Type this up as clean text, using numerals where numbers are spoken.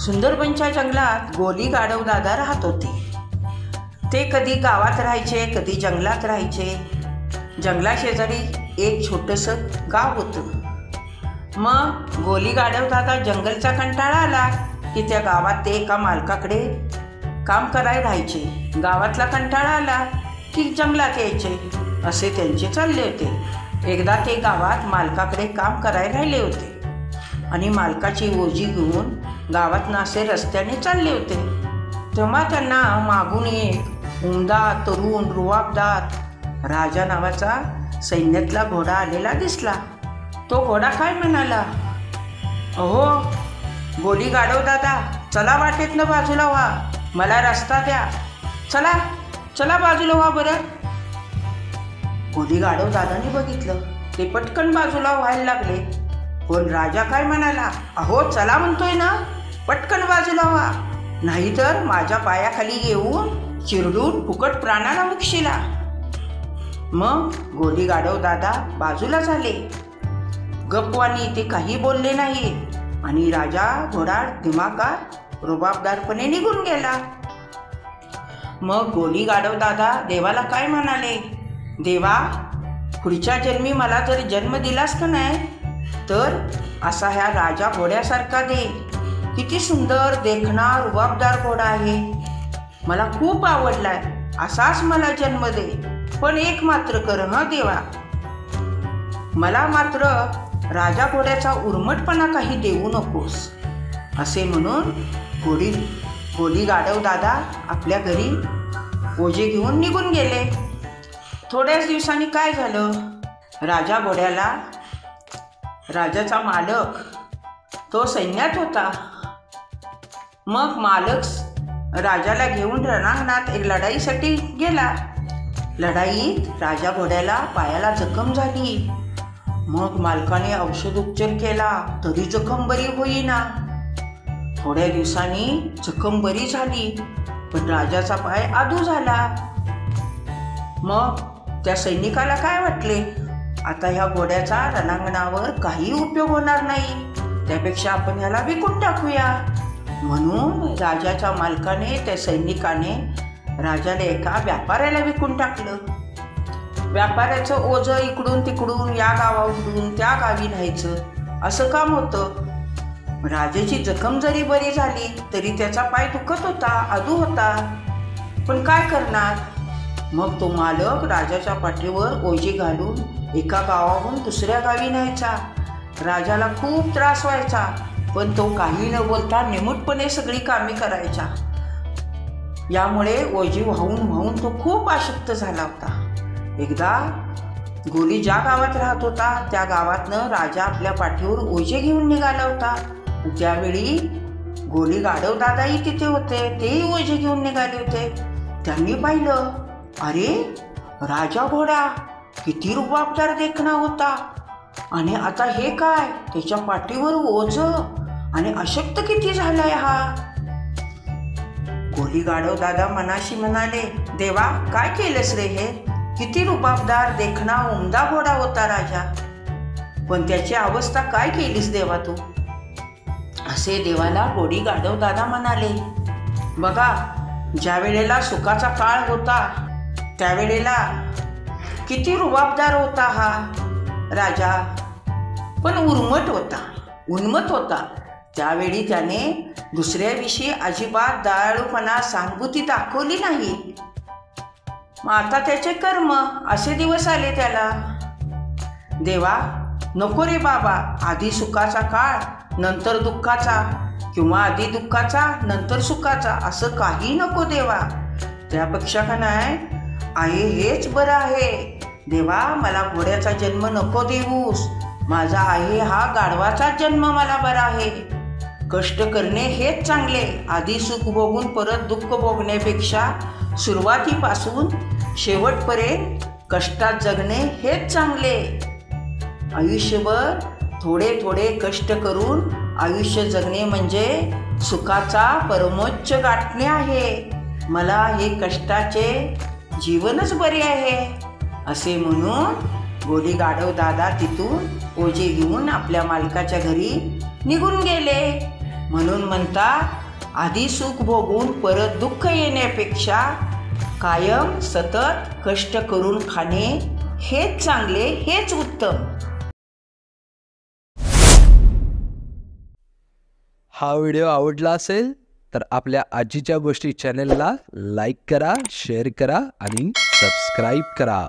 सुंदरबनच्या जंगलात गोली गाढव दादा राहत होते. ते कधी गावात राहायचे, कधी जंगलात राहायचे. जंगलाशेजारी एक छोटंसं गाव होतं. मग गोली गाढव दादा जंगलचा कंटाळा आला की त्या गावात ते एका मालकाकडे काम करायला राहायचे. गावातला कंटाळा आला की जंगलात यायचे, असे त्यांचे चालले होते. एकदा ते गावात मालकाकडे काम करायला राहिले होते आणि मालकाची ओझी घेऊन गावातनं असे रस्त्याने चालले होते. तेव्हा त्यांना मागून एक उमदा, तरुण, रुबाबदार राजा नावाचा सैन्यातला घोडा आलेला दिसला. तो घोडा काय म्हणाला, अहो गोली गाढव दादा, चला वाटेतनं बाजूला व्हा, मला रस्ता द्या, चला चला बाजूला व्हा बरं. गोली गाढव दादाने बघितलं, ते पटकन बाजूला व्हायला लागले. पण राजा काय म्हणाला, अहो चला म्हणतोय ना, पटकन बाजूला व्हा, नाहीतर माझ्या पायाखाली येऊन चिरडून फुकट प्राणाला मुक्षीला. मग गोली गाढव दादा बाजूला झाले. गप्पवानी ते काही बोलले नाही आणि राजा घोडा दिमागात रुबाबदारपणे निघून गेला. मग गोली गाढव दादा देवाला काय म्हणाले, देवा, पुढच्या जन्मी मला जर जन्म दिलास का नाही, तर असा ह्या राजा घोड्यासारखा दे. किती सुंदर देखणा रुबाबदार घोडा आहे, मला खूप आवडलाय, असाच मला जन्म दे. पण एक मात्र कर हं देवा, मला मात्र राजा घोड्याचा उर्मटपणा काही देऊ नकोस. असे म्हणून गोली गाढव दादा आपल्या घरी ओझे घेऊन निघून गेले. थोड्याच दिवसांनी काय झालं, राजा घोड्याला राजाचा मालक तो सैन्यात होता. मग मालक राजाला घेऊन रणांगणात एक लढाईसाठी गेला. लढाईत राजा घोड्याला पायाला जखम झाली. मग मालकाने औषधोपचार केला तरी जखम बरी होईना. थोड्या दिवसांनी जखम बरी झाली, पण राजाचा पाय आदू झाला. मग त्या सैनिकाला काय वाटले, आता ह्या घोड्याचा रणांगणावर काही उपयोग होणार नाही, त्यापेक्षा आपण ह्याला विकून टाकूया. म्हणून राजाच्या मालकाने, त्या सैनिकाने राजाला एका व्यापाऱ्याला विकून टाकलं. व्यापाऱ्याचं ओझं इकडून तिकडून, या गावाकडून त्या गावी न्यायचं, असं काम होतं. राजाची जखम जरी बरी झाली तरी त्याचा पाय दुखत होता, आदू होता. पण काय करणार. मग तो मालक राजाच्या पाठीवर ओझी घालून एका गावाहून दुसऱ्या गावी न्यायचा. राजाला खूप त्रास व्हायचा, पण तो काही न बोलता निमूटपणे सगळी कामे करायचा. यामुळे ओझी वाहून वाहून तो खूप अशक्त झाला होता. एकदा गोली ज्या गावात राहत होता त्या गावातनं राजा आपल्या पाठीवर ओझे घेऊन निघाला होता. त्यावेळी गोली गाढव दादाही तिथे होते, तेही ओझे घेऊन निघाले होते. त्यांनी पाहिलं, अरे राजा घोडा किती रुबाबदार देखणा होता, आणि आता हे काय, त्याच्या पाठीवर ओझं, आणि अशक्त किती झालाय हा. गोली गाढव दादा मनाशी म्हणाले, देवा काय केलंस रे हे, किती रुबाबदार देखणा उमदा घोडा होता राजा, पण त्याची अवस्था काय केलीस देवा तू. असे देवाला गोली गाढव दादा म्हणाले. बघा, ज्या वेळेला सुखाचा काळ होता त्यावेळेला किती रुबाबदार होता हा राजा, पण उन्मत होता. त्यावेळी त्याने दुसऱ्याविषयी अजिबात दयाळूपणा, सहानुभूती दाखवली नाही. मग आता त्याचे कर्म असे दिवस आले त्याला. देवा नको रे बाबा, आधी सुखाचा काळ नंतर दुःखाचा, किंवा आधी दुःखाचा नंतर सुखाचा, असं काही नको देवा. त्यापेक्षा का नाही आहे हेच बरं आहे. देवा मला घोड्याचा जन्म नको देऊस, माझा आहे हा गाढवाचा जन्म मला बरा आहे. कष्ट करणे हेच चांगले, आधी सुख भोगून परत दुःख भोगण्यापेक्षा सुरुवातीपासून शेवटपर्यंत कष्टात जगणे हेच चांगले. आयुष्यभर थोडे थोडे कष्ट करून आयुष्य जगणे म्हणजे सुखाचा परमोच्च गाठणे आहे. मला हे कष्टाचे जीवनच बरे आहे. असे म्हणून गोली गाढव दादा तिथून ओझे घेऊन आपल्या मालकाच्या घरी निघून गेले. म्हणून म्हणतात, आधी सुख भोगून परत दुःख येण्यापेक्षा कायम सतत कष्ट करून खाणे हेच चांगले, हेच उत्तम. हा व्हिडिओ आवडला असेल तर आपल्या आजीच्या गोष्टी चॅनलला लाईक करा, शेअर करा आणि सबस्क्राईब करा.